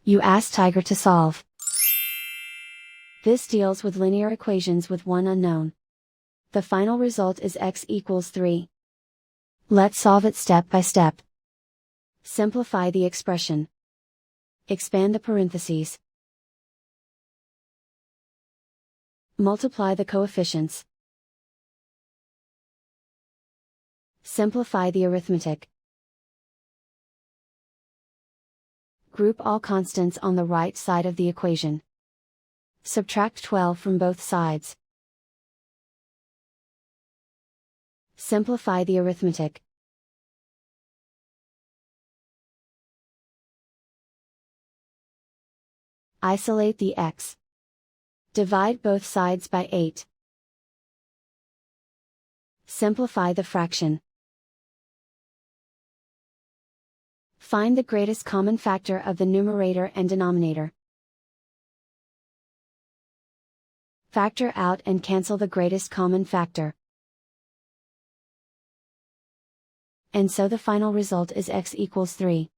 You ask Tiger to solve. This deals with linear equations with one unknown. The final result is x equals 3. Let's solve it step by step. Simplify the expression. Expand the parentheses. Multiply the coefficients. Simplify the arithmetic. Group all constants on the right side of the equation. Subtract 12 from both sides. Simplify the arithmetic. Isolate the x. Divide both sides by 8. Simplify the fraction. Find the greatest common factor of the numerator and denominator. Factor out and cancel the greatest common factor. And so the final result is x equals 3.